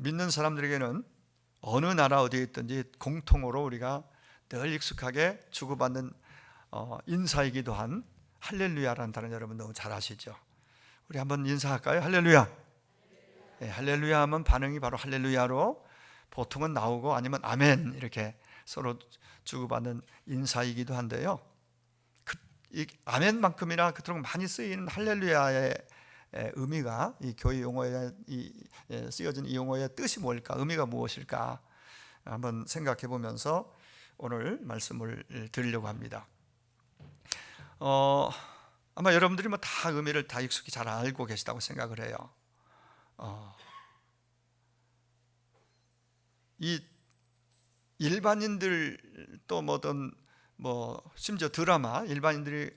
믿는 사람들에게는 어느 나라 어디에 있든지 공통으로 우리가 늘 익숙하게 주고받는 인사이기도 한 할렐루야라는 단어 여러분 너무 잘 아시죠? 우리 한번 인사할까요? 할렐루야. 네, 할렐루야 하면 반응이 바로 할렐루야로 보통은 나오고 아니면 아멘 이렇게 서로 주고받는 인사이기도 한데요, 이 아멘만큼이나 그토록 많이 쓰이는 할렐루야의 의미가, 이 교회 용어에 쓰여진 이 용어의 뜻이 뭘까, 의미가 무엇일까 한번 생각해 보면서 오늘 말씀을 드리려고 합니다. 아마 여러분들이 다 의미를 다 익숙히 잘 알고 계시다고 생각을 해요. 이 일반인들 또 심지어 드라마, 일반인들이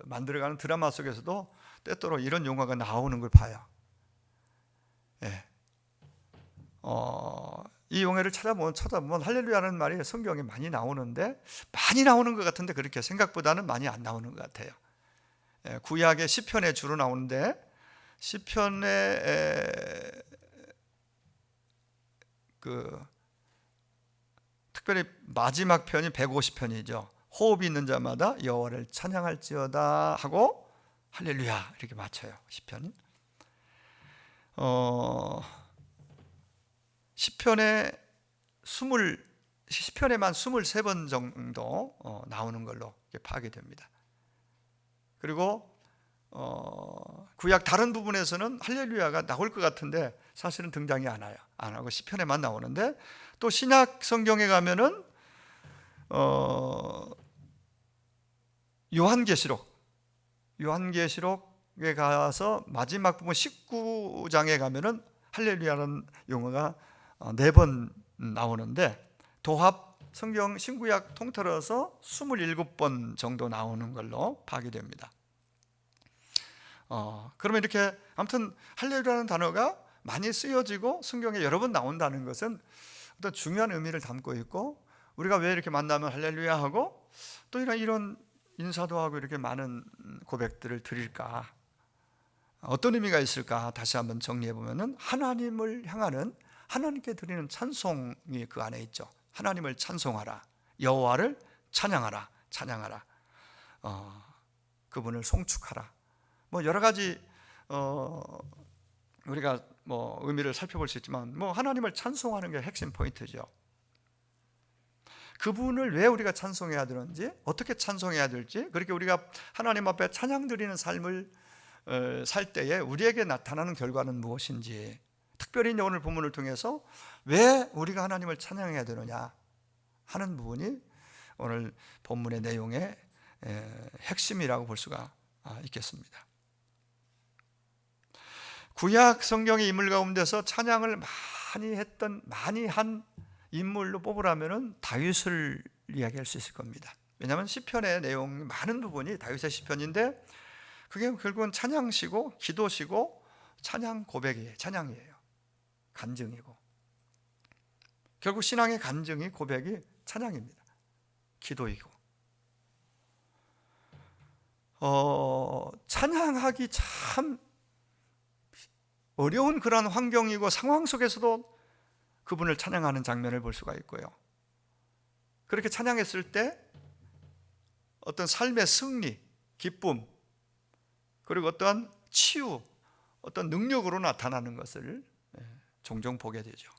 만들어가는 드라마 속에서도 때때로 이런 용어가 나오는 걸 봐요. 이 용어를 찾아보면 할렐루야라는 말이 성경에 많이 나오는데, 많이 나오는 것 같은데 그렇게 생각보다는 많이 안 나오는 것 같아요. 구약의 시편에 주로 나오는데, 시편에 특별히 마지막 편이 150편이죠. 호흡이 있는 자마다 여호와를 찬양할지어다 하고 할렐루야 이렇게 맞춰요, 시편은. 시편에만 23번 정도 나오는 걸로 파악이 됩니다. 그리고 구약 다른 부분에서는 할렐루야가 나올 것 같은데 사실은 등장이 안 하고 시편에만 나오는데, 또 신약 성경에 가면은 요한계시록에 가서 마지막 부분 19장에 가면은 할렐루야라는 용어가 4번 나오는데, 도합 성경 신구약 통틀어서 27번 정도 나오는 걸로 파악이 됩니다. 그러면 이렇게 아무튼 할렐루야라는 단어가 많이 쓰여지고 성경에 여러 번 나온다는 것은 어떤 중요한 의미를 담고 있고, 우리가 왜 이렇게 만나면 할렐루야 하고 또 이런 인사도 하고 이렇게 많은 고백들을 드릴까, 어떤 의미가 있을까 다시 한번 정리해 보면은, 하나님을 향하는, 하나님께 드리는 찬송이 그 안에 있죠. 하나님을 찬송하라, 여호와를 찬양하라, 그분을 송축하라, 여러 가지 우리가 의미를 살펴볼 수 있지만 하나님을 찬송하는 게 핵심 포인트죠. 그분을 왜 우리가 찬송해야 되는지, 어떻게 찬송해야 될지, 그렇게 우리가 하나님 앞에 찬양 드리는 삶을 살 때에 우리에게 나타나는 결과는 무엇인지, 특별히 오늘 본문을 통해서 왜 우리가 하나님을 찬양해야 되느냐 하는 부분이 오늘 본문의 내용의 핵심이라고 볼 수가 있겠습니다. 구약 성경의 인물 가운데서 찬양을 많이 한 인물로 뽑으라면 다윗을 이야기할 수 있을 겁니다. 왜냐하면 시편의 내용 많은 부분이 다윗의 시편인데, 그게 결국은 찬양시고 기도시고 찬양 고백이에요. 찬양이에요. 간증이고, 결국 신앙의 간증이, 고백이 찬양입니다. 기도이고. 찬양하기 참 어려운 그런 환경이고 상황 속에서도 그분을 찬양하는 장면을 볼 수가 있고요. 그렇게 찬양했을 때 어떤 삶의 승리, 기쁨, 그리고 어떠한 치유, 어떤 능력으로 나타나는 것을 종종 보게 되죠.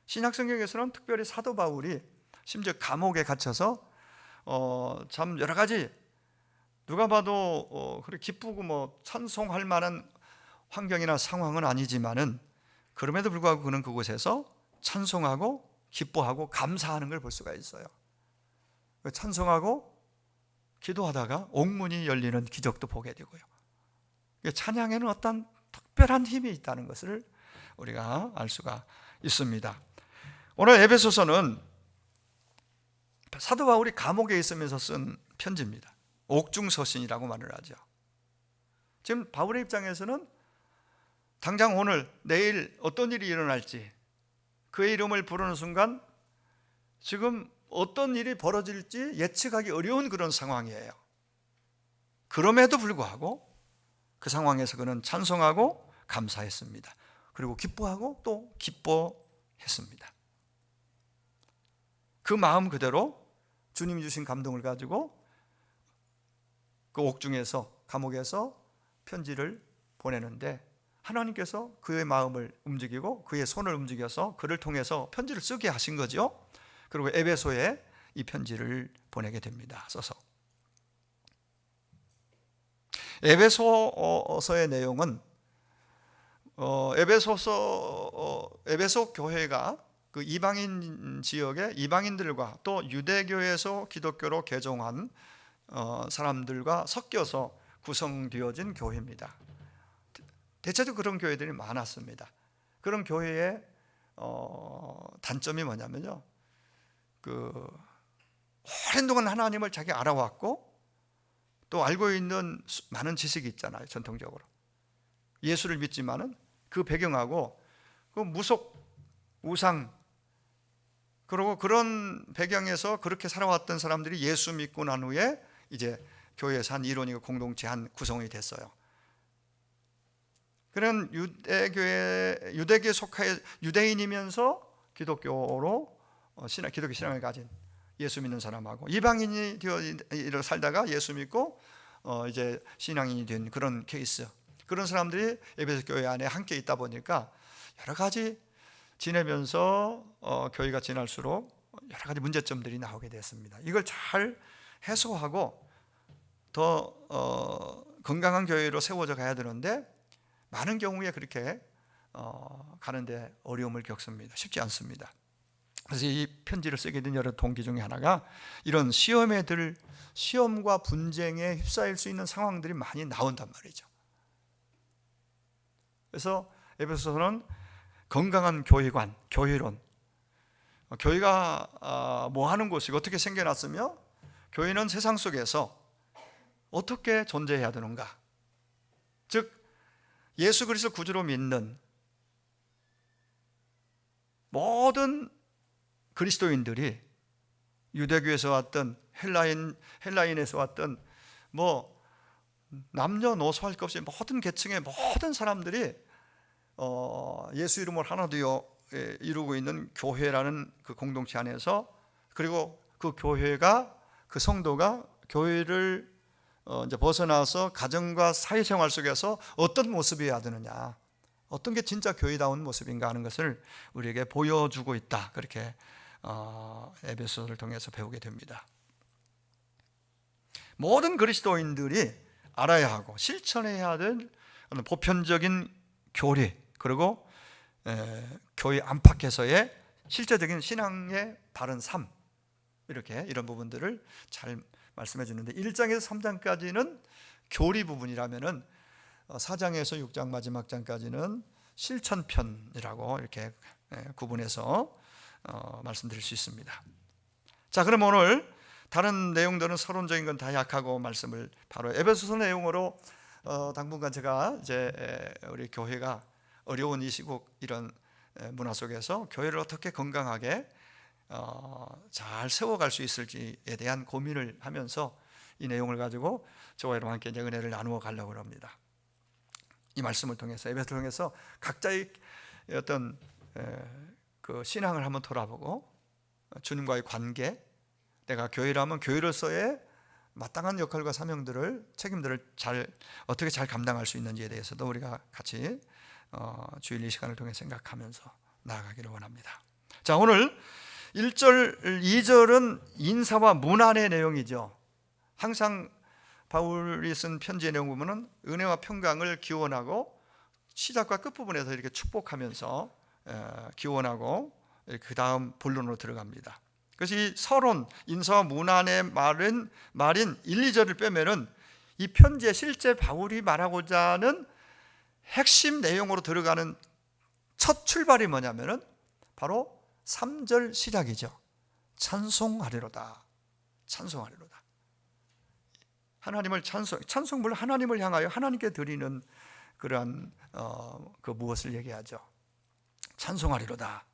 신약 성경에서는 특별히 사도 바울이 심지어 감옥에 갇혀서 참 여러 가지, 누가 봐도 그렇게 기쁘고 찬송할 만한 환경이나 상황은 아니지만은, 그럼에도 불구하고 그는 그곳에서 찬송하고 기뻐하고 감사하는 걸 볼 수가 있어요. 찬송하고 기도하다가 옥문이 열리는 기적도 보게 되고요. 찬양에는 어떤 특별한 힘이 있다는 것을 우리가 알 수가 있습니다. 오늘 에베소서는 사도 바울이 감옥에 있으면서 쓴 편지입니다. 옥중서신이라고 말을 하죠. 지금 바울의 입장에서는 당장 오늘, 내일 어떤 일이 일어날지, 그의 이름을 부르는 순간 지금 어떤 일이 벌어질지 예측하기 어려운 그런 상황이에요. 그럼에도 불구하고 그 상황에서 그는 찬송하고 감사했습니다. 그리고 기뻐하고 또 기뻐했습니다. 그 마음 그대로 주님이 주신 감동을 가지고 그 옥중에서, 감옥에서 편지를 보내는데 하나님께서 그의 마음을 움직이고 그의 손을 움직여서 그를 통해서 편지를 쓰게 하신 거죠. 그리고 에베소에 이 편지를 보내게 됩니다. 써서. 에베소서의 내용은 에베소 교회가 그 이방인 지역의 이방인들과 또 유대교에서 기독교로 개종한 사람들과 섞여서 구성되어진 교회입니다. 대체적으로 그런 교회들이 많았습니다. 그런 교회의 단점이 뭐냐면요, 그 오랜 동안 하나님을 자기 알아왔고 또 알고 있는 많은 지식이 있잖아요. 전통적으로 예수를 믿지만은 그 배경하고 그 무속 우상, 그리고 그런 배경에서 그렇게 살아왔던 사람들이 예수 믿고 난 후에 이제 교회에서 한 이론이고 공동체 한 구성이 됐어요. 그런 유대교에 속해 유대인이면서 기독교 신앙을 가진 예수 믿는 사람하고 이방인이 되어 살다가 예수 믿고 이제 신앙인이 된 그런 케이스, 그런 사람들이 에베소 교회 안에 함께 있다 보니까 여러 가지 지내면서 교회가 지날수록 여러 가지 문제점들이 나오게 됐습니다. 이걸 잘 해소하고 더 건강한 교회로 세워져 가야 되는데 많은 경우에 그렇게 가는데 어려움을 겪습니다. 쉽지 않습니다. 그래서 이 편지를 쓰게 된 여러 동기 중에 하나가 이런 시험과 분쟁에 휩싸일 수 있는 상황들이 많이 나온단 말이죠. 그래서 에베소서는 건강한 교회관, 교회론, 교회가 뭐 하는 곳이고 어떻게 생겨났으며 교회는 세상 속에서 어떻게 존재해야 되는가, 즉 예수 그리스도 구주로 믿는 모든 그리스도인들이 유대교에서 왔던 헬라인에서 왔던 뭐 남녀노소 할 것 없이 모든 계층의 모든 사람들이 예수 이름을 하나 되어 이루고 있는 교회라는 그 공동체 안에서, 그리고 그 교회가, 그 성도가 교회를 이제 벗어나서 가정과 사회생활 속에서 어떤 모습이어야 되느냐, 어떤 게 진짜 교회다운 모습인가 하는 것을 우리에게 보여주고 있다. 그렇게 에베소서를 통해서 배우게 됩니다. 모든 그리스도인들이 알아야 하고 실천해야 될 보편적인 교리, 그리고 교회 안팎에서의 실제적인 신앙의 바른 삶, 이런 부분들을 잘 말씀해 주는데 1장에서 3장까지는 교리 부분이라면은 4장에서 6장 마지막 장까지는 실천편이라고 이렇게 구분해서 말씀드릴 수 있습니다. 자, 그럼 오늘 다른 내용들은 서론적인 건 다 약하고 말씀을 바로 에베소서 내용으로 당분간 제가 이제 우리 교회가 어려운 이 시국 이런 문화 속에서 교회를 어떻게 건강하게 잘 세워갈 수 있을지에 대한 고민을 하면서 이 내용을 가지고 저와 여러분 함께 이제 은혜를 나누어 가려고 합니다. 이 말씀을 통해서, 에베소를 통해서 각자의 어떤 그 신앙을 한번 돌아보고 주님과의 관계, 내가 교회라면 교회로서의 마땅한 역할과 사명들을, 책임들을 어떻게 잘 감당할 수 있는지에 대해서도 우리가 같이 주일 이 시간을 통해 생각하면서 나아가기를 원합니다. 자, 오늘 1절, 2절은 인사와 문안의 내용이죠. 항상 바울이 쓴 편지의 내용 보면은 은혜와 평강을 기원하고 시작과 끝부분에서 이렇게 축복하면서 기원하고 그 다음 본론으로 들어갑니다. 그래서 이 서론, 인사와 문안의 말인 1, 2절을 빼면은 이 편지에 실제 바울이 말하고자 하는 핵심 내용으로 들어가는 첫 출발이 뭐냐면은 바로 3절 시작이죠. 찬송하리로다. 찬송하리로다. 하나님을 찬송 물론 하나님을 향하여 하나님께 드리는 그러한 그 무엇을 얘기하죠. 찬송하리로다.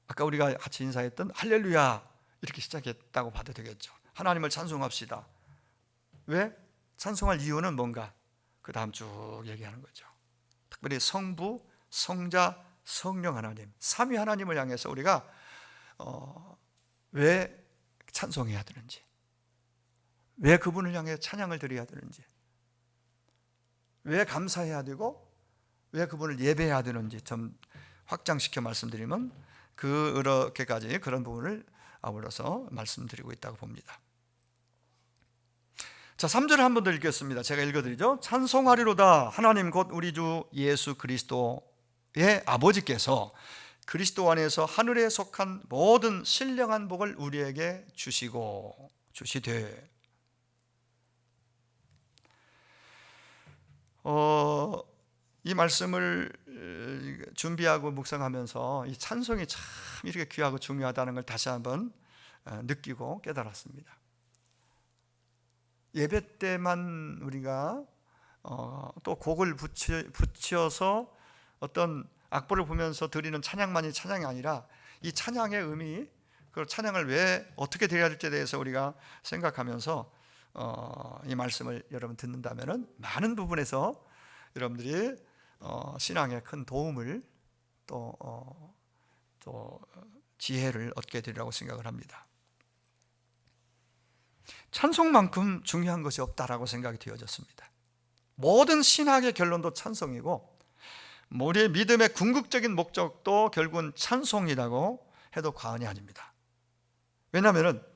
아까 우리가 같이 인사했던 할렐루야 이렇게 시작했다고 봐도 되겠죠. 하나님을 찬송합시다. 왜? 찬송할 이유는 뭔가? 그 다음 쭉 얘기하는 거죠. 우리 성부, 성자, 성령 하나님, 삼위 하나님을 향해서 우리가 왜 찬송해야 되는지, 왜 그분을 향해 찬양을 드려야 되는지, 왜 감사해야 되고 왜 그분을 예배해야 되는지 좀 확장시켜 말씀드리면 그렇게까지 그런 부분을 아울러서 말씀드리고 있다고 봅니다. 자, 3절을 한 번 더 읽겠습니다. 제가 읽어드리죠. 찬송하리로다 하나님 곧 우리 주 예수 그리스도의 아버지께서 그리스도 안에서 하늘에 속한 모든 신령한 복을 우리에게 주시되. 이 말씀을 준비하고 묵상하면서 이 찬송이 참 이렇게 귀하고 중요하다는 걸 다시 한번 느끼고 깨달았습니다. 예배 때만 우리가 또 곡을 붙여서 어떤 악보를 보면서 드리는 찬양만이 찬양이 아니라 이 찬양의 의미, 그 찬양을 왜 어떻게 드려야 할지에 대해서 우리가 생각하면서 이 말씀을 여러분 듣는다면은 많은 부분에서 여러분들이 신앙에 큰 도움을 또 지혜를 얻게 되리라고 생각을 합니다. 찬송만큼 중요한 것이 없다라고 생각이 되어졌습니다. 모든 신학의 결론도 찬송이고 우리의 믿음의 궁극적인 목적도 결국은 찬송이라고 해도 과언이 아닙니다. 왜냐하면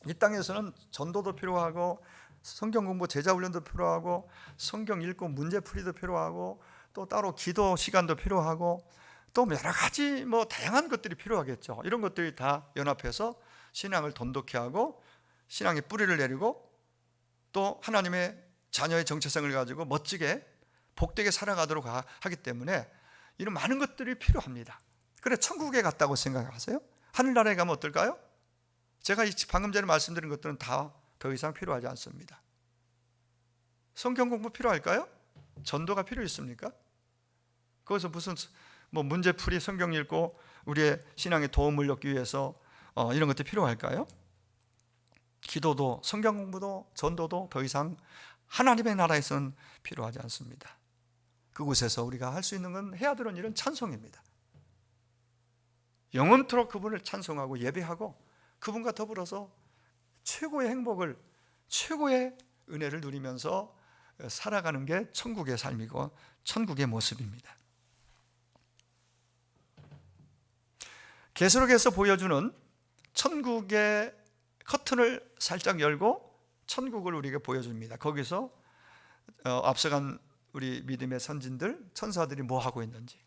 이 땅에서는 전도도 필요하고 성경 공부 제자 훈련도 필요하고 성경 읽고 문제 풀이도 필요하고 또 따로 기도 시간도 필요하고 또 여러 가지 다양한 것들이 필요하겠죠. 이런 것들이 다 연합해서 신앙을 돈독히 하고 신앙의 뿌리를 내리고 또 하나님의 자녀의 정체성을 가지고 멋지게 복되게 살아가도록 하기 때문에 이런 많은 것들이 필요합니다. 그래 천국에 갔다고 생각하세요? 하늘나라에 가면 어떨까요? 제가 방금 전에 말씀드린 것들은 다 더 이상 필요하지 않습니다. 성경 공부 필요할까요? 전도가 필요 있습니까? 거기서 무슨 문제풀이 성경 읽고 우리의 신앙에 도움을 얻기 위해서 이런 것들이 필요할까요? 기도도 성경 공부도 전도도 더 이상 하나님의 나라에서는 필요하지 않습니다. 그곳에서 우리가 할 수 있는 건 해야 되는 일은 찬송입니다. 영원토록 그분을 찬송하고 예배하고 그분과 더불어서 최고의 행복을, 최고의 은혜를 누리면서 살아가는 게 천국의 삶이고 천국의 모습입니다. 계시록에서 보여주는 천국의 커튼을 살짝 열고 천국을 우리에게 보여줍니다. 거기서 앞서간 우리 믿음의 선진들, 천사들이 뭐 하고 있는지,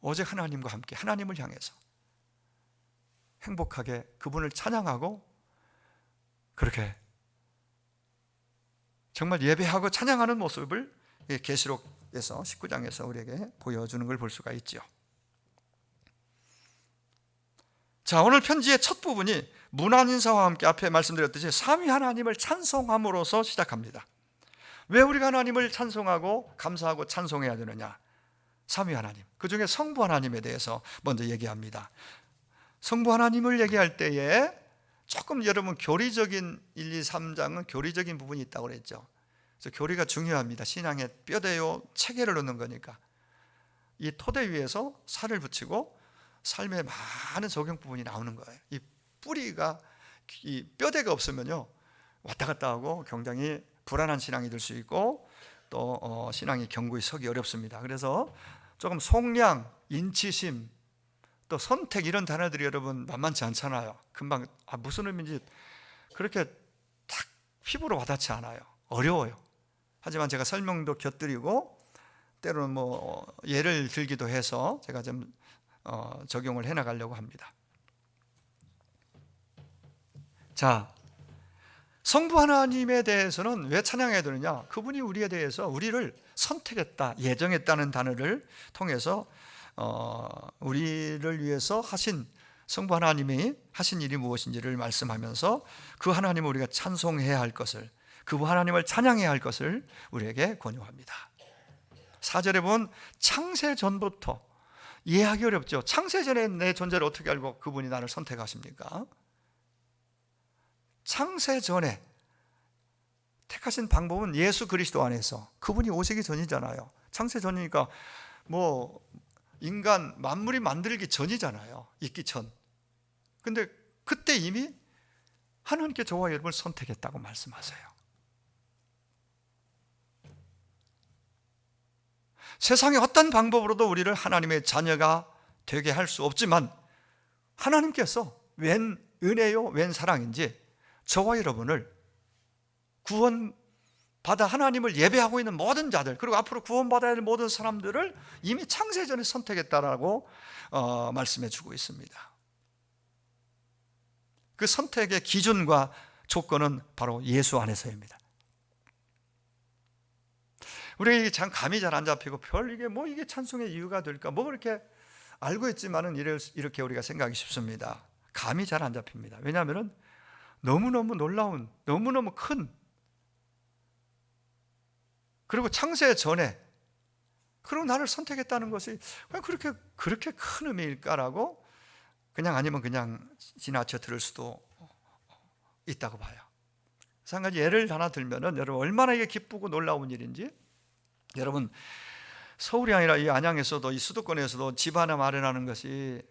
오직 하나님과 함께 하나님을 향해서 행복하게 그분을 찬양하고 그렇게 정말 예배하고 찬양하는 모습을 계시록에서 19장에서 우리에게 보여주는 걸 볼 수가 있죠. 자, 오늘 편지의 첫 부분이 문안인사와 함께 앞에 말씀드렸듯이 삼위 하나님을 찬송함으로써 시작합니다. 왜 우리가 하나님을 찬송하고 감사하고 찬송해야 되느냐? 삼위 하나님, 그 중에 성부 하나님에 대해서 먼저 얘기합니다. 성부 하나님을 얘기할 때에 조금 여러분 교리적인 1, 2, 3장은 교리적인 부분이 있다고 그랬죠. 그래서 교리가 중요합니다. 신앙의 뼈대요 체계를 넣는 거니까. 이 토대 위에서 살을 붙이고 삶의 많은 적용 부분이 나오는 거예요. 이 뿌리가, 이 뼈대가 없으면요 왔다 갔다 하고 굉장히 불안한 신앙이 될 수 있고 또 신앙이 견고히 서기 어렵습니다. 그래서 조금 속량, 인치심, 또 선택 이런 단어들이 여러분 만만치 않잖아요. 금방 무슨 의미인지 그렇게 딱 피부로 와닿지 않아요. 어려워요. 하지만 제가 설명도 곁들이고 때로는 예를 들기도 해서 제가 좀 적용을 해나가려고 합니다. 자, 성부 하나님에 대해서는 왜 찬양해야 되느냐? 그분이 우리에 대해서 우리를 선택했다, 예정했다는 단어를 통해서 우리를 위해서 하신 성부 하나님이 하신 일이 무엇인지를 말씀하면서 그 하나님을 우리가 찬송해야 할 것을, 그 하나님을 찬양해야 할 것을 우리에게 권유합니다. 4절에 보면 창세 전부터, 이해하기 어렵죠. 창세 전에 내 존재를 어떻게 알고 그분이 나를 선택하십니까? 창세 전에 택하신 방법은 예수 그리스도 안에서, 그분이 오시기 전이잖아요. 창세 전이니까 뭐 인간 만물이 만들기 전이잖아요. 있기 전. 근데 그때 이미 하나님께 저와 여러분을 선택했다고 말씀하세요. 세상의 어떤 방법으로도 우리를 하나님의 자녀가 되게 할 수 없지만 하나님께서 웬 은혜요 웬 사랑인지 저와 여러분을 구원받아 하나님을 예배하고 있는 모든 자들, 그리고 앞으로 구원받아야 할 모든 사람들을 이미 창세전에 선택했다라고 말씀해 주고 있습니다. 그 선택의 기준과 조건은 바로 예수 안에서입니다. 우리가 참 감이 잘 안 잡히고 이게 찬송의 이유가 될까? 뭐 그렇게 알고 있지만은 이렇게 우리가 생각이 쉽습니다. 감이 잘 안 잡힙니다. 왜냐하면 너무너무 놀라운, 너무너무 큰, 그리고 창세 전에 그리고 나를 선택했다는 것이 왜 그렇게 큰 의미일까라고 아니면 그냥 지나쳐 들을 수도 있다고 봐요. 그래서 한 가지 예를 하나 들면은 여러분 얼마나 이게 기쁘고 놀라운 일인지, 여러분 서울이 아니라 이 안양에서도, 이 수도권에서도 집 하나 마련하는 것이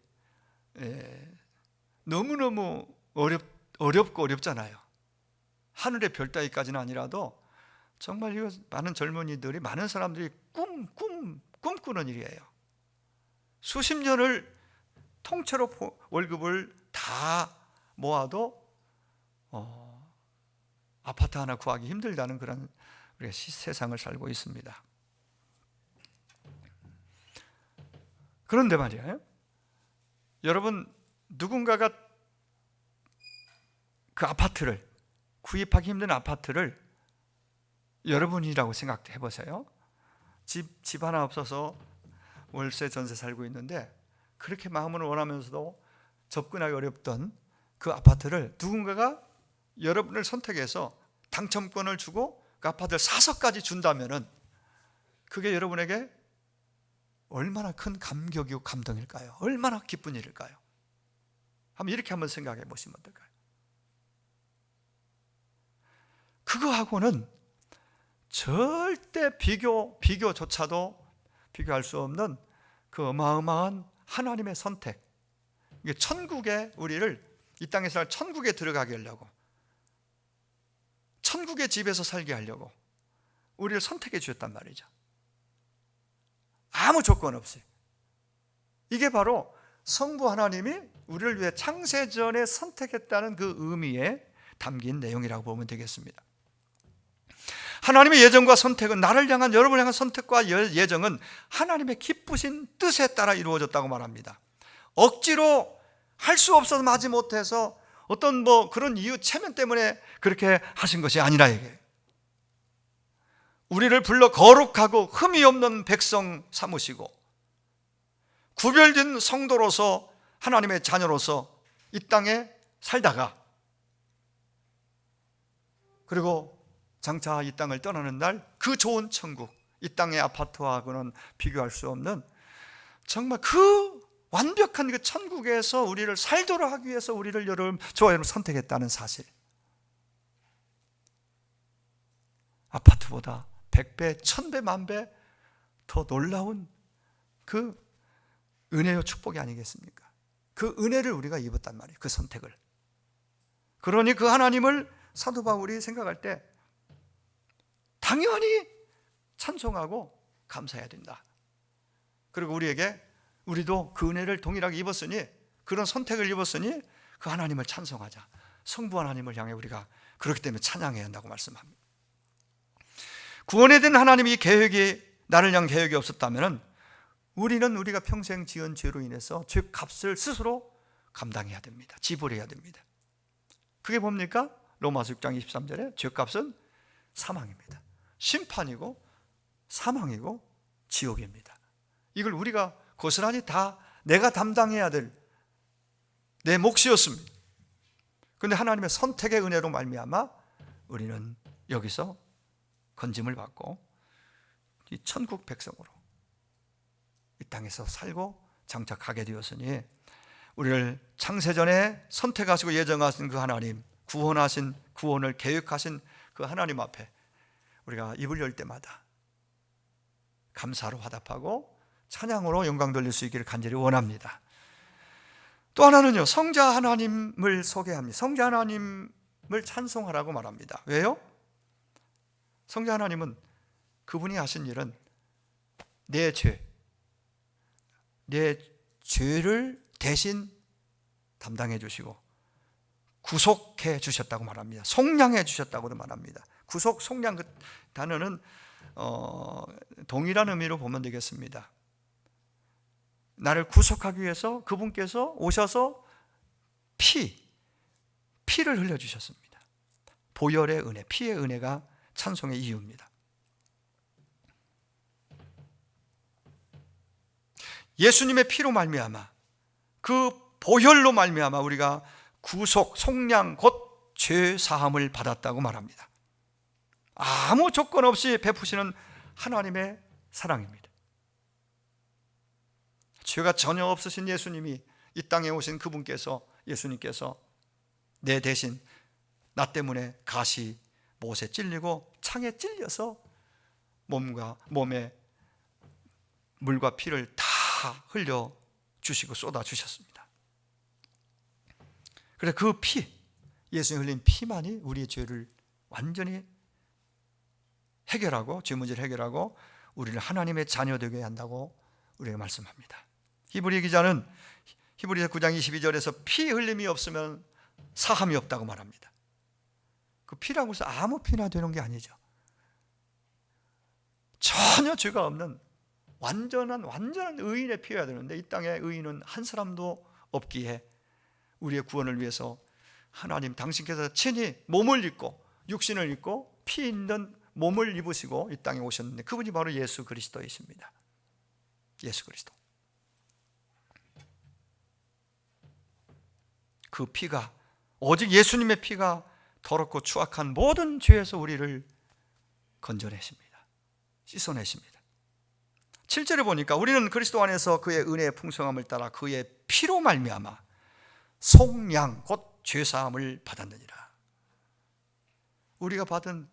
너무너무 어렵고 어렵잖아요. 하늘의 별 따위까지는 아니라도 정말 이거 많은 젊은이들이, 많은 사람들이 꿈꾸는 일이에요. 수십 년을 통째로 월급을 다 모아도 아파트 하나 구하기 힘들다는 그런 우리가 세상을 살고 있습니다. 그런데 말이에요, 여러분 누군가가 그 아파트를, 구입하기 힘든 아파트를 여러분이라고 생각해 보세요. 집 하나 없어서 월세 전세 살고 있는데 그렇게 마음을 원하면서도 접근하기 어렵던 그 아파트를 누군가가 여러분을 선택해서 당첨권을 주고 그 아파트를 사서까지 준다면은 그게 여러분에게 얼마나 큰 감격이고 감동일까요? 얼마나 기쁜 일일까요? 이렇게 한번 생각해 보시면 어떨까요? 그거하고는 절대 비교조차도 비교할 수 없는 그 어마어마한 하나님의 선택, 이게 천국에, 우리를 이 땅에서 천국에 들어가게 하려고, 천국의 집에서 살게 하려고 우리를 선택해 주셨단 말이죠. 아무 조건 없이. 이게 바로 성부 하나님이 우리를 위해 창세전에 선택했다는 그 의미에 담긴 내용이라고 보면 되겠습니다. 하나님의 예정과 선택은, 나를 향한, 여러분을 향한 선택과 예정은 하나님의 기쁘신 뜻에 따라 이루어졌다고 말합니다. 억지로 할 수 없어서 하지 못해서 어떤 그런 이유, 체면 때문에 그렇게 하신 것이 아니라, 이게 우리를 불러 거룩하고 흠이 없는 백성 삼으시고 구별된 성도로서, 하나님의 자녀로서 이 땅에 살다가, 그리고 장차 이 땅을 떠나는 날 그 좋은 천국, 이 땅의 아파트와는 비교할 수 없는 정말 그 완벽한 그 천국에서 우리를 살도록 하기 위해서 우리를 저와 여러분 선택했다는 사실, 아파트보다 100배, 1000배, 10,000배 더 놀라운 그 은혜요 축복이 아니겠습니까? 그 은혜를 우리가 입었단 말이에요. 그 선택을. 그러니 그 하나님을 사도 바울이 생각할 때 당연히 찬송하고 감사해야 된다. 그리고 우리도 그 은혜를 동일하게 입었으니, 그런 선택을 입었으니 그 하나님을 찬송하자. 성부 하나님을 향해 우리가 그렇기 때문에 찬양해야 한다고 말씀합니다. 구원에 대한 하나님이 계획이, 나를 향한 계획이 없었다면 우리가 평생 지은 죄로 인해서 죄값을 스스로 감당해야 됩니다. 지불해야 됩니다. 그게 뭡니까? 로마서 6장 23절에 죄값은 사망입니다. 심판이고 사망이고 지옥입니다. 이걸 우리가 고스란히 다 내가 담당해야 될 내 몫이었습니다. 그런데 하나님의 선택의 은혜로 말미암아 우리는 여기서 건짐을 받고 이 천국 백성으로 이 땅에서 살고 장착하게 되었으니, 우리를 창세전에 선택하시고 예정하신 그 하나님, 구원을 계획하신 그 하나님 앞에 우리가 입을 열 때마다 감사로 화답하고 찬양으로 영광 돌릴 수 있기를 간절히 원합니다. 또 하나는요, 성자 하나님을 소개합니다. 성자 하나님을 찬송하라고 말합니다. 왜요? 성자 하나님은 그분이 하신 일은 내 죄를 대신 담당해 주시고 구속해 주셨다고 말합니다. 속량해 주셨다고도 말합니다. 구속, 속량, 그 단어는 동일한 의미로 보면 되겠습니다. 나를 구속하기 위해서 그분께서 오셔서 피를 흘려주셨습니다. 보혈의 은혜, 피의 은혜가 찬송의 이유입니다. 예수님의 피로 말미암아, 그 보혈로 말미암아 우리가 구속, 속량, 곧 죄사함을 받았다고 말합니다. 아무 조건 없이 베푸시는 하나님의 사랑입니다. 죄가 전혀 없으신 예수님이 이 땅에 오신 그분께서, 예수님께서 내 대신 나 때문에 가시 못에 찔리고 창에 찔려서 몸에 물과 피를 다 흘려 주시고 쏟아 주셨습니다. 그래, 그 피, 예수님 흘린 피만이 우리의 죄를 완전히 해결하고, 죄 문제를 해결하고 우리를 하나님의 자녀 되게 한다고 우리에게 말씀합니다. 히브리 기자는 히브리서 9장 22절에서 피 흘림이 없으면 사함이 없다고 말합니다. 그 피라고 해서 아무 피나 되는 게 아니죠. 전혀 죄가 없는 완전한 의인의 피여야 되는데, 이 땅에 의인은 한 사람도 없기에 우리의 구원을 위해서 하나님 당신께서 친히 몸을 입고 육신을 입고 피 있는 몸을 입으시고 이 땅에 오셨는데, 그분이 바로 예수 그리스도이십니다. 예수 그리스도. 그 피가, 오직 예수님의 피가 더럽고 추악한 모든 죄에서 우리를 건져내십니다. 씻어내십니다. 7절에 보니까 우리는 그리스도 안에서 그의 은혜의 풍성함을 따라 그의 피로 말미암아 속량, 곧 죄사함을 받았느니라. 우리가 받은,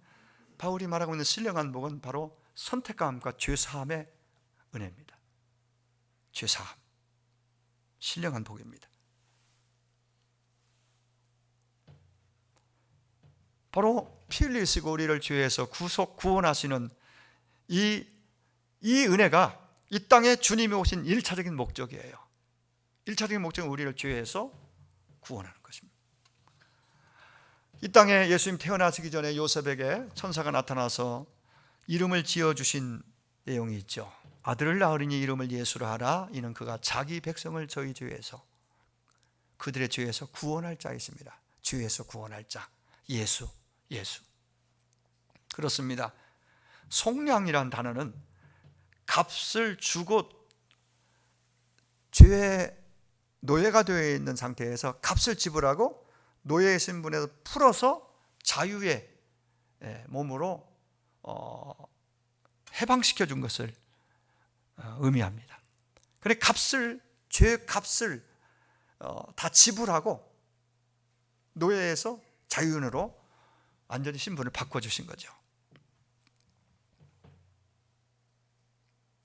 바울이 말하고 있는 신령한 복은 바로 선택감과 죄사함의 은혜입니다. 죄사함, 신령한 복입니다. 바로 피 흘리시고 우리를 죄에서 구원하시는 이 은혜가 이 땅에 주님이 오신 1차적인 목적이에요. 1차적인 목적은 우리를 죄에서 구원하는 것입니다. 이 땅에 예수님 태어나시기 전에 요셉에게 천사가 나타나서 이름을 지어주신 내용이 있죠. 아들을 낳으리니 이름을 예수라 하라. 이는 그가 자기 백성을 저희 죄에서, 그들의 죄에서 구원할 자이십니다. 죄에서 구원할 자, 예수. 그렇습니다. 속량이란 단어는 값을 주고 죄의 노예가 되어 있는 상태에서 값을 지불하고 노예의 신분에서 풀어서 자유의 몸으로 해방시켜 준 것을 의미합니다. 그래, 죄 값을 다 지불하고 노예에서 자유인으로 완전히 신분을 바꿔주신 거죠.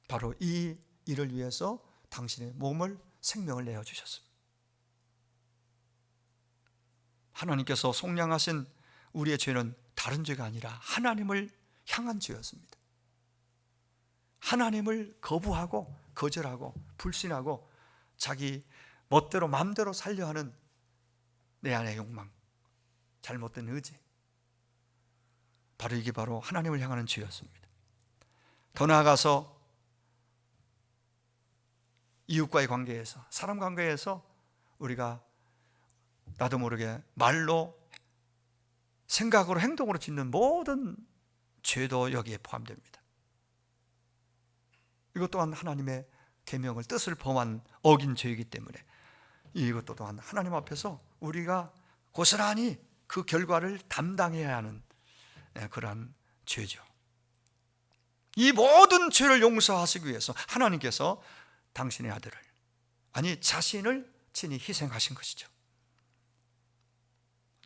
바로 이 일을 위해서 당신의 몸을, 생명을 내어주셨습니다. 하나님께서 속량하신 우리의 죄는 다른 죄가 아니라 하나님을 향한 죄였습니다. 하나님을 거부하고 거절하고 불신하고 자기 멋대로 마음대로 살려 하는 내 안의 욕망, 잘못된 의지, 바로 이게 바로 하나님을 향하는 죄였습니다. 더 나아가서 이웃과의 관계에서, 사람 관계에서 우리가 나도 모르게 말로, 생각으로, 행동으로 짓는 모든 죄도 여기에 포함됩니다. 이것 또한 하나님의 계명을, 뜻을 어긴 죄이기 때문에 이것도 또한 하나님 앞에서 우리가 고스란히 그 결과를 담당해야 하는 그러한 죄죠. 이 모든 죄를 용서하시기 위해서 하나님께서 당신의 아들을, 아니 자신을 친히 희생하신 것이죠.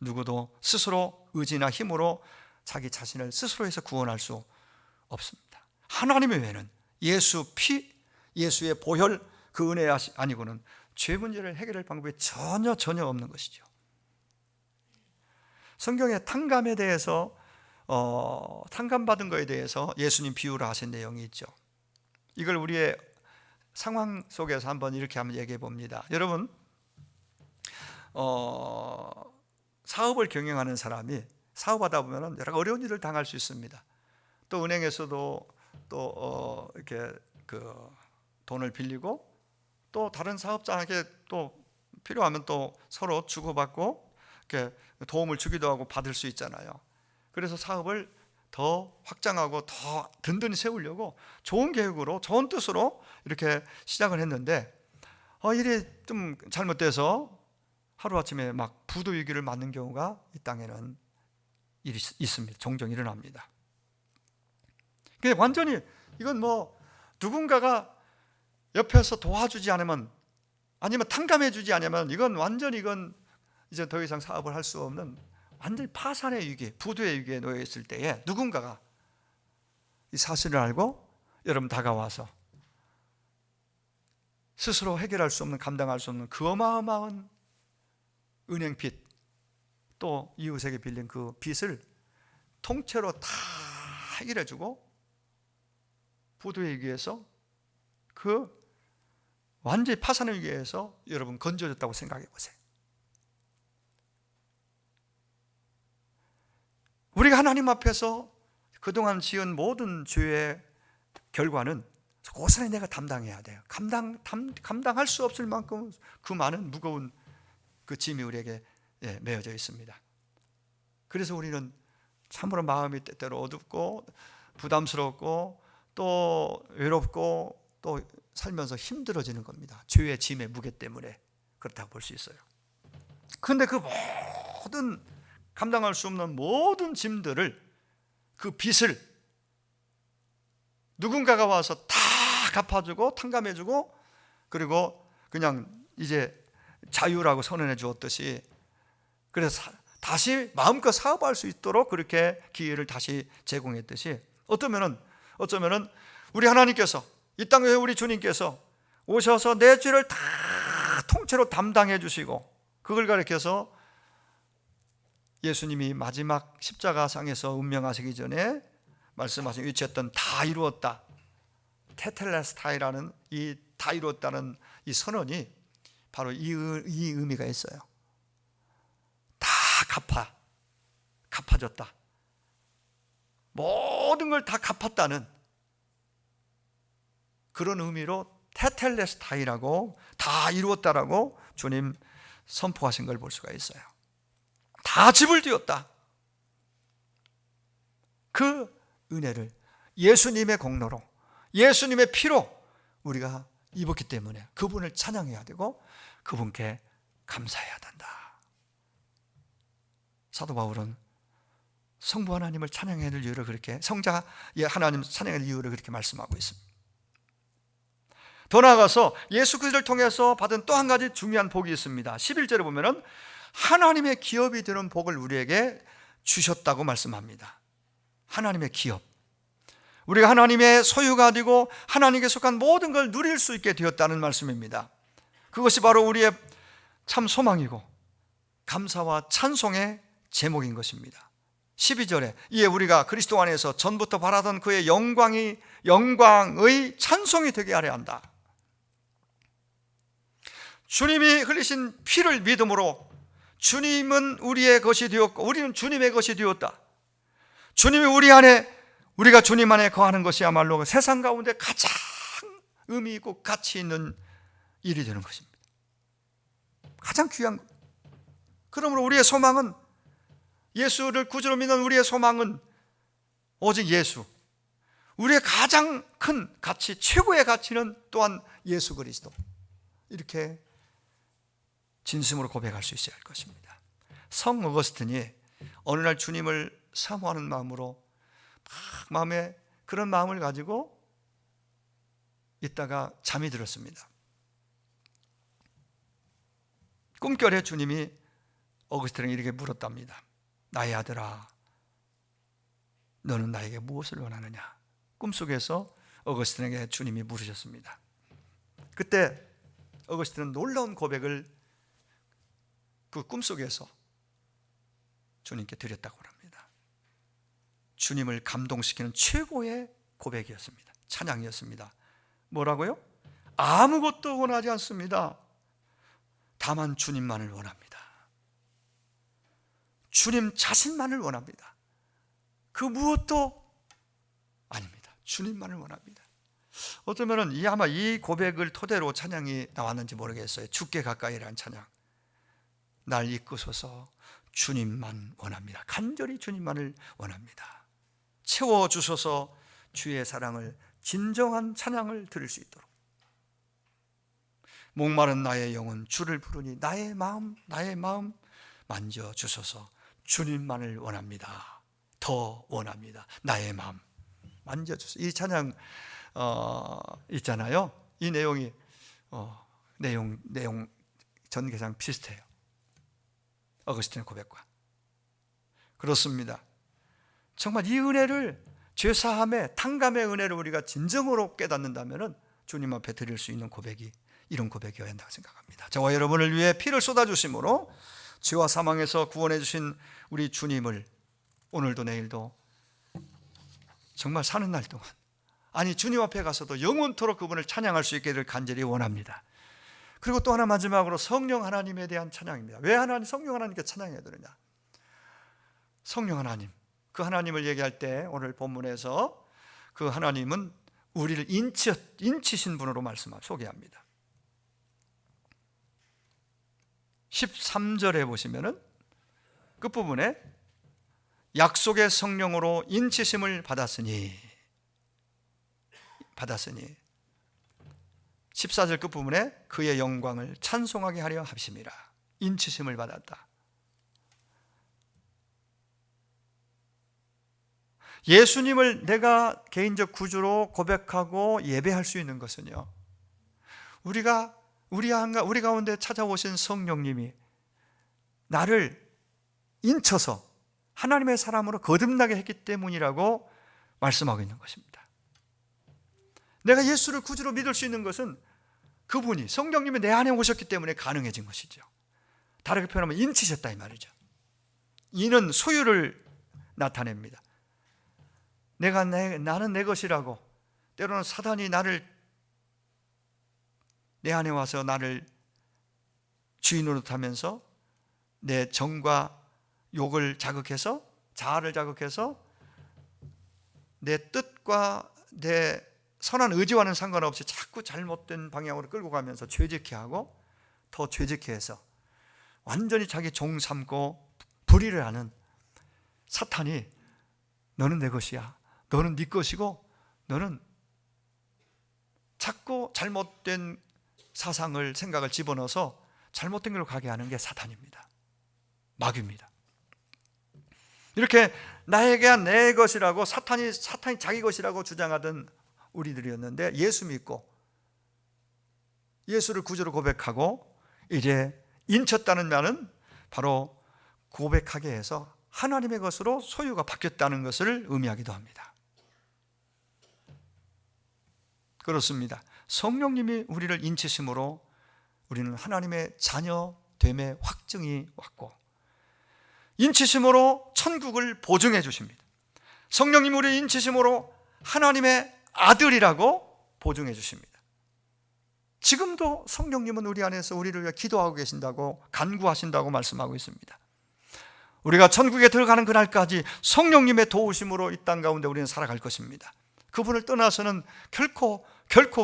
누구도 스스로 의지나 힘으로 자기 자신을 스스로 해서 구원할 수 없습니다. 하나님의 외에는 예수 피, 예수의 보혈, 그 은혜 아니고는 죄 문제를 해결할 방법이 전혀 없는 것이죠. 성경에 탕감에 대해서 탕감받은 것에 대해서 예수님 비유를 하신 내용이 있죠. 이걸 우리의 상황 속에서 한번 이렇게 한번 얘기해 봅니다. 여러분, 사업을 경영하는 사람이 사업하다 보면 여러 어려운 일을 당할 수 있습니다. 또 은행에서도 또 이렇게 그 돈을 빌리고 또 다른 사업자에게 또 필요하면 또 서로 주고받고 이렇게 도움을 주기도 하고 받을 수 있잖아요. 그래서 사업을 더 확장하고 더 든든히 세우려고 좋은 계획으로 좋은 뜻으로 이렇게 시작을 했는데 일이 좀 잘못돼서 하루아침에 막 부도위기를 맞는 경우가 이 땅에는 일이 있습니다. 종종 일어납니다. 그게 완전히 이건 뭐 누군가가 옆에서 도와주지 않으면 아니면 탕감해 주지 않으면 이건 이제 더 이상 사업을 할 수 없는 완전히 파산의 위기, 부도의 위기에 놓여 있을 때에 누군가가 이 사실을 알고 여러분 다가와서 스스로 해결할 수 없는, 감당할 수 없는 그 어마어마한 은행 빚, 또 이웃에게 빌린 그 빚을 통째로 다 해결해 주고 부도의 위기에서 그 완전히 파산의 위기에서 여러분 건져줬다고 생각해 보세요. 우리가 하나님 앞에서 그동안 지은 모든 죄의 결과는 고스란히 내가 담당해야 돼요. 감당할 수 없을 만큼 그 많은 무거운 그 짐이 우리에게 메어져 있습니다. 그래서 우리는 참으로 마음이 때때로 어둡고 부담스럽고 또 외롭고 또 살면서 힘들어지는 겁니다. 죄의 짐의 무게 때문에 그렇다고 볼 수 있어요. 그런데 그 모든 감당할 수 없는 모든 짐들을, 그 빚을 누군가가 와서 다 갚아주고 탕감해주고 그리고 그냥 이제 자유라고 선언해 주었듯이, 그래서 다시 마음껏 사업할 수 있도록 그렇게 기회를 다시 제공했듯이, 어쩌면은 우리 하나님께서 이 땅에 우리 주님께서 오셔서 내 죄를 다 통째로 담당해 주시고 그걸 가리켜서 예수님이 마지막 십자가상에서 운명하시기 전에 말씀하신 위치했던 다 이루었다, 테텔레스타이라는 이 다 이루었다는 이 선언이 바로 이 의미가 있어요. 다 갚아줬다, 모든 걸 다 갚았다는 그런 의미로 테텔레스타이라고, 다 이루었다라고 주님 선포하신 걸 볼 수가 있어요. 다 집을 지었다. 그 은혜를 예수님의 공로로, 예수님의 피로 우리가 입었기 때문에 그분을 찬양해야 되고 그분께 감사해야 된다. 사도 바울은 성부 하나님을 찬양해야 될 이유를 그렇게, 성자 하나님 찬양해야 될 이유를 그렇게 말씀하고 있습니다. 더 나아가서 예수 그리스도를 통해서 받은 또 한 가지 중요한 복이 있습니다. 11절에 보면은 하나님의 기업이 되는 복을 우리에게 주셨다고 말씀합니다. 하나님의 기업, 우리가 하나님의 소유가 되고 하나님께 속한 모든 걸 누릴 수 있게 되었다는 말씀입니다. 그것이 바로 우리의 참 소망이고 감사와 찬송의 제목인 것입니다. 12절에 이에 우리가 그리스도 안에서 전부터 바라던 그의 영광의 찬송이 되게 하려 한다. 주님이 흘리신 피를 믿음으로 주님은 우리의 것이 되었고 우리는 주님의 것이 되었다. 주님이 우리 안에, 우리가 주님 안에 거하는 것이야말로 세상 가운데 가장 의미 있고 가치 있는 일이 되는 것입니다. 가장 귀한 것. 그러므로 우리의 소망은, 예수를 구주로 믿는 우리의 소망은 오직 예수. 우리의 가장 큰 가치, 최고의 가치는 또한 예수 그리스도. 이렇게 진심으로 고백할 수 있어야 할 것입니다. 성 어거스틴이 어느 날 주님을 사모하는 마음으로 막 마음에 그런 마음을 가지고 있다가 잠이 들었습니다. 꿈결에 주님이 어거스틴에게 이렇게 물었답니다. 나의 아들아, 너는 나에게 무엇을 원하느냐? 꿈속에서 어거스틴에게 주님이 물으셨습니다. 그때 어거스틴은 놀라운 고백을 그 꿈속에서 주님께 드렸다고 합니다. 주님을 감동시키는 최고의 고백이었습니다. 찬양이었습니다. 뭐라고요? 아무것도 원하지 않습니다. 다만 주님만을 원합니다. 주님 자신만을 원합니다. 그 무엇도 아닙니다. 주님만을 원합니다. 어쩌면 아마 이 고백을 토대로 찬양이 나왔는지 모르겠어요. 주께 가까이라는 찬양. 날 이끄소서 주님만 원합니다. 간절히 주님만을 원합니다. 채워주소서 주의 사랑을 진정한 찬양을 들을 수 있도록. 목마른 나의 영혼 주를 부르니 나의 마음 만져주소서 주님만을 원합니다. 더 원합니다. 나의 마음 만져주소서. 이 찬양 있잖아요. 이 내용이 내용 전개상 비슷해요. 어거스틴의 고백과. 그렇습니다. 정말 이 은혜를 죄사함의 탕감의 은혜를 우리가 진정으로 깨닫는다면 주님 앞에 드릴 수 있는 고백이 이런 고백이어야 한다고 생각합니다. 저와 여러분을 위해 피를 쏟아주심으로 죄와 사망에서 구원해 주신 우리 주님을 오늘도 내일도 정말 사는 날 동안, 아니 주님 앞에 가서도 영원토록 그분을 찬양할 수 있기를 간절히 원합니다. 그리고 또 하나 마지막으로 성령 하나님에 대한 찬양입니다. 왜 성령 하나님께 찬양해야 되느냐? 성령 하나님, 그 하나님을 얘기할 때 오늘 본문에서 그 하나님은 우리를 인치신 분으로 소개합니다. 13절에 보시면은 끝부분에 약속의 성령으로 인치심을 받았으니 14절 끝부분에 그의 영광을 찬송하게 하려 하심이라. 인치심을 받았다. 예수님을 내가 개인적 구주로 고백하고 예배할 수 있는 것은요, 우리 가운데 찾아오신 성령님이 나를 인쳐서 하나님의 사람으로 거듭나게 했기 때문이라고 말씀하고 있는 것입니다. 내가 예수를 구주로 믿을 수 있는 것은 그분이, 성령님이 내 안에 오셨기 때문에 가능해진 것이죠. 다르게 표현하면 인치셨다 이 말이죠. 이는 소유를 나타냅니다. 나는 내 것이라고, 때로는 사단이 내 안에 와서 나를 주인으로 타면서 내 정과 욕을 자극해서, 자아를 자극해서 내 뜻과 내 선한 의지와는 상관없이 자꾸 잘못된 방향으로 끌고 가면서 죄짓게 하고, 더 죄짓게 해서 완전히 자기 종 삼고 불의를 하는 사탄이, 너는 내 것이야, 너는 네 것이고, 너는 자꾸 잘못된 사상을, 생각을 집어넣어서 잘못된 길로 가게 하는 게 사탄입니다. 마귀입니다. 이렇게 나에게 내 것이라고 사탄이 자기 것이라고 주장하던 우리들이었는데, 예수 믿고 예수를 구주로 고백하고 이제 인쳤다는 말은 바로 고백하게 해서 하나님의 것으로 소유가 바뀌었다는 것을 의미하기도 합니다. 그렇습니다. 성령님이 우리를 인치심으로 우리는 하나님의 자녀됨의 확증이 왔고, 인치심으로 천국을 보증해 주십니다. 성령님이 우리를 인치심으로 하나님의 아들이라고 보증해 주십니다. 지금도 성령님은 우리 안에서 우리를 위해 기도하고 계신다고, 간구하신다고 말씀하고 있습니다. 우리가 천국에 들어가는 그날까지 성령님의 도우심으로 이 땅 가운데 우리는 살아갈 것입니다. 그분을 떠나서는 결코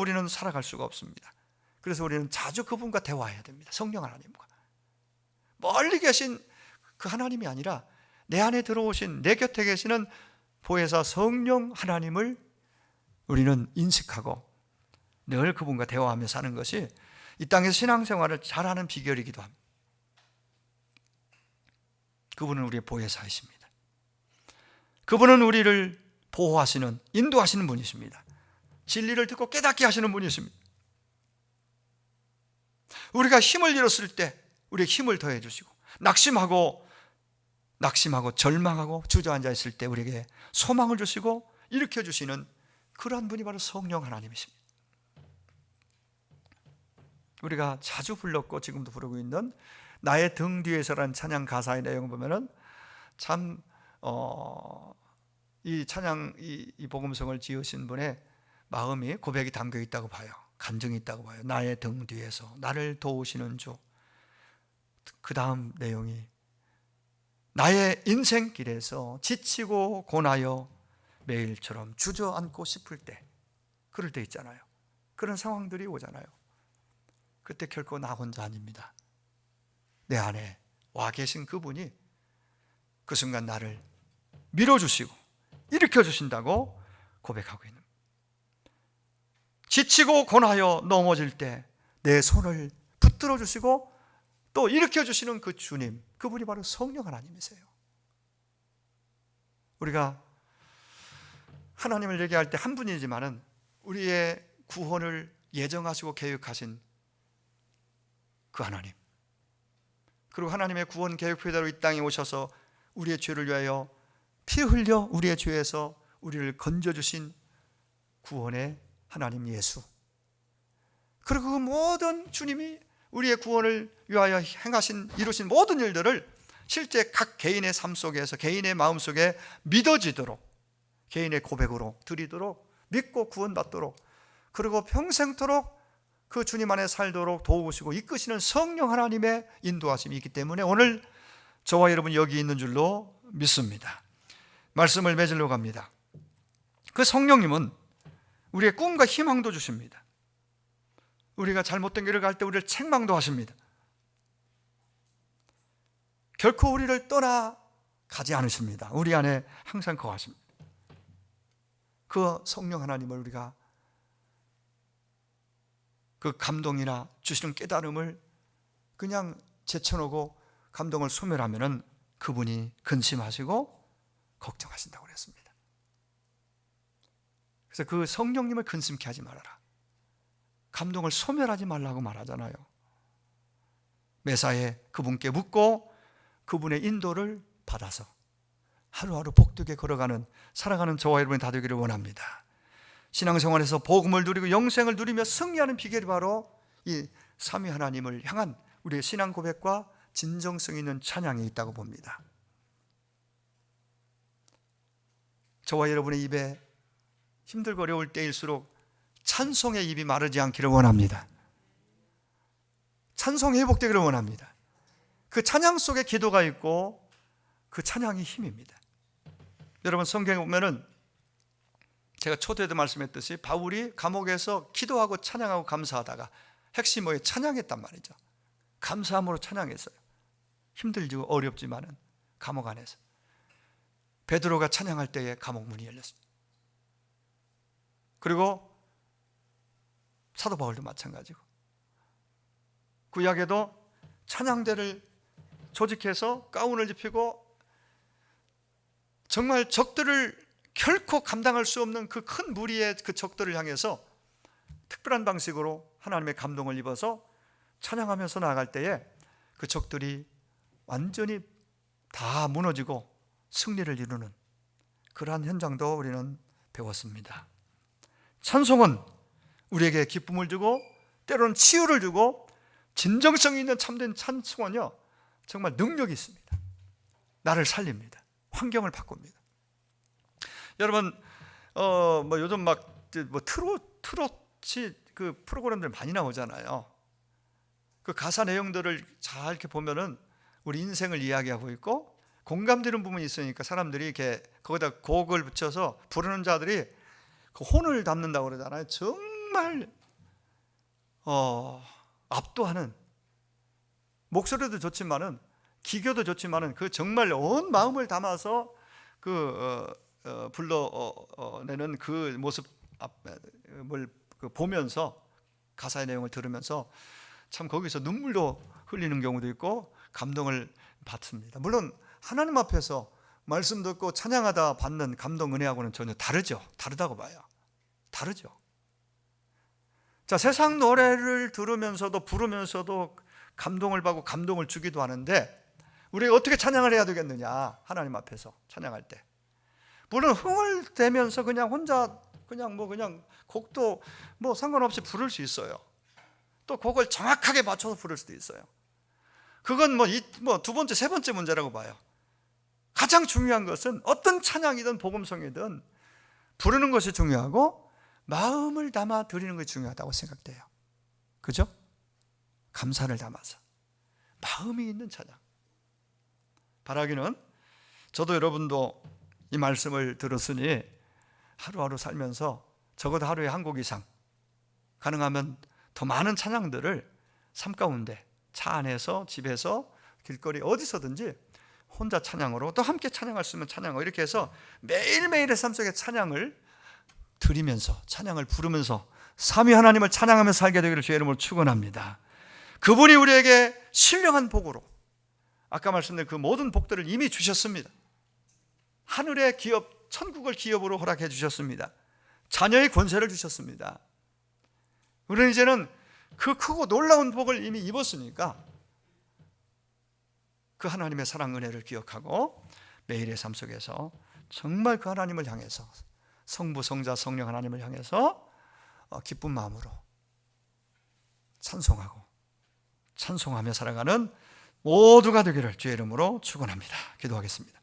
우리는 살아갈 수가 없습니다. 그래서 우리는 자주 그분과 대화해야 됩니다. 성령 하나님과. 멀리 계신 그 하나님이 아니라 내 안에 들어오신, 내 곁에 계시는 보혜사 성령 하나님을 우리는 인식하고 늘 그분과 대화하며 사는 것이 이 땅에서 신앙생활을 잘하는 비결이기도 합니다. 그분은 우리의 보혜사이십니다. 그분은 우리를 보호하시는, 인도하시는 분이십니다. 진리를 듣고 깨닫게 하시는 분이십니다. 우리가 힘을 잃었을 때 우리에게 힘을 더해 주시고, 낙심하고 낙심하고 절망하고 주저앉아 있을 때 우리에게 소망을 주시고 일으켜 주시는 그러한 분이 바로 성령 하나님이십니다. 우리가 자주 불렀고 지금도 부르고 있는 나의 등 뒤에서라는 찬양 가사의 내용을 보면은 참 이 찬양 이 복음성을 지으신 분의 마음이 고백이 담겨 있다고 봐요. 간증이 있다고 봐요. 나의 등 뒤에서 나를 도우시는 주. 그 다음 내용이 나의 인생길에서 지치고 고나여 매일처럼 주저앉고 싶을 때, 그럴 때 있잖아요. 그런 상황들이 오잖아요. 그때 결코 나 혼자 아닙니다. 내 안에 와 계신 그분이 그 순간 나를 밀어주시고 일으켜 주신다고 고백하고 있는, 지치고 고나여 넘어질 때 내 손을 붙들어 주시고 또 일으켜 주시는 그 주님, 그분이 바로 성령 하나님이세요. 우리가 하나님을 얘기할 때 한 분이지만은 우리의 구원을 예정하시고 계획하신 그 하나님, 그리고 하나님의 구원 계획표대로 이 땅에 오셔서 우리의 죄를 위하여 피 흘려 우리의 죄에서 우리를 건져주신 구원의 하나님 예수, 그리고 그 모든 주님이 우리의 구원을 위하여 행하신 이루신 모든 일들을 실제 각 개인의 삶 속에서 개인의 마음 속에 믿어지도록, 개인의 고백으로 드리도록, 믿고 구원받도록, 그리고 평생토록 그 주님 안에 살도록 도우시고 이끄시는 성령 하나님의 인도하심이 있기 때문에 오늘 저와 여러분 여기 있는 줄로 믿습니다. 말씀을 맺으러 갑니다. 그 성령님은 우리의 꿈과 희망도 주십니다. 우리가 잘못된 길을 갈 때 우리를 책망도 하십니다. 결코 우리를 떠나가지 않으십니다. 우리 안에 항상 거하십니다. 그 성령 하나님을 우리가 그 감동이나 주시는 깨달음을 그냥 제쳐놓고 감동을 소멸하면은 그분이 근심하시고 걱정하신다고 그랬습니다. 그래서 그 성령님을 근심케 하지 말아라, 감동을 소멸하지 말라고 말하잖아요. 매사에 그분께 묻고 그분의 인도를 받아서 하루하루 복되게 걸어가는, 살아가는 저와 여러분이 다 되기를 원합니다. 신앙생활에서 복음을 누리고 영생을 누리며 승리하는 비결이 바로 이 삼위 하나님을 향한 우리의 신앙 고백과 진정성 있는 찬양에 있다고 봅니다. 저와 여러분의 입에 힘들고 어려울 때일수록 찬송의 입이 마르지 않기를 원합니다. 찬송이 회복되기를 원합니다. 그 찬양 속에 기도가 있고 그 찬양이 힘입니다. 여러분 성경에 보면은 제가 초대에도 말씀했듯이 바울이 감옥에서 기도하고 찬양하고 감사하다가 핵심 뭐예요? 찬양했단 말이죠. 감사함으로 찬양했어요. 힘들지고 어렵지만은 감옥 안에서. 베드로가 찬양할 때에 감옥 문이 열렸습니다. 그리고 사도 바울도 마찬가지고 구약에도 찬양대를 조직해서 가운을 입히고 정말 적들을 결코 감당할 수 없는 그 큰 무리의 그 적들을 향해서 특별한 방식으로 하나님의 감동을 입어서 찬양하면서 나아갈 때에 그 적들이 완전히 다 무너지고 승리를 이루는 그러한 현장도 우리는 배웠습니다. 찬송은 우리에게 기쁨을 주고 때로는 치유를 주고, 진정성 있는 참된 찬송은요 정말 능력이 있습니다. 나를 살립니다. 환경을 바꿉니다. 여러분 뭐 요즘 막 뭐 트롯이 그 프로그램들 많이 나오잖아요. 그 가사 내용들을 잘 이렇게 보면은 우리 인생을 이야기하고 있고 공감되는 부분이 있으니까 사람들이 이렇게 거기다 곡을 붙여서 부르는 자들이 그 혼을 담는다고 그러잖아요. 정말 압도하는, 목소리도 좋지만은 기교도 좋지만은 그 정말 온 마음을 담아서 불러내는 그 모습을 보면서 가사의 내용을 들으면서 참 거기서 눈물도 흘리는 경우도 있고 감동을 받습니다. 물론 하나님 앞에서 말씀 듣고 찬양하다 받는 감동 은혜하고는 전혀 다르다고 봐요. 다르죠. 자, 세상 노래를 들으면서도 부르면서도 감동을 받고 감동을 주기도 하는데 우리가 어떻게 찬양을 해야 되겠느냐? 하나님 앞에서 찬양할 때 물론 흥얼대면서 그냥 혼자 그냥 곡도 상관없이 부를 수 있어요. 또 곡을 정확하게 맞춰서 부를 수도 있어요. 그건 두 번째, 세 번째 문제라고 봐요. 가장 중요한 것은 어떤 찬양이든 복음송이든 부르는 것이 중요하고 마음을 담아 드리는 것이 중요하다고 생각돼요. 그죠? 감사를 담아서 마음이 있는 찬양. 바라기는 저도 여러분도 이 말씀을 들었으니 하루하루 살면서 적어도 하루에 한 곡 이상, 가능하면 더 많은 찬양들을 삶 가운데, 차 안에서, 집에서, 길거리 어디서든지 혼자 찬양으로, 또 함께 찬양할 수 있는 찬양으로, 이렇게 해서 매일매일의 삶 속에 찬양을 드리면서, 찬양을 부르면서 삼위 하나님을 찬양하며 살게 되기를 주의 이름으로 축원합니다. 그분이 우리에게 신령한 복으로 아까 말씀드린 그 모든 복들을 이미 주셨습니다. 하늘의 기업, 천국을 기업으로 허락해 주셨습니다. 자녀의 권세를 주셨습니다. 우리는 이제는 그 크고 놀라운 복을 이미 입었으니까 그 하나님의 사랑 은혜를 기억하고 매일의 삶 속에서 정말 그 하나님을 향해서, 성부, 성자, 성령 하나님을 향해서 기쁜 마음으로 찬송하며 살아가는 모두가 되기를 주의 이름으로 축원합니다. 기도하겠습니다.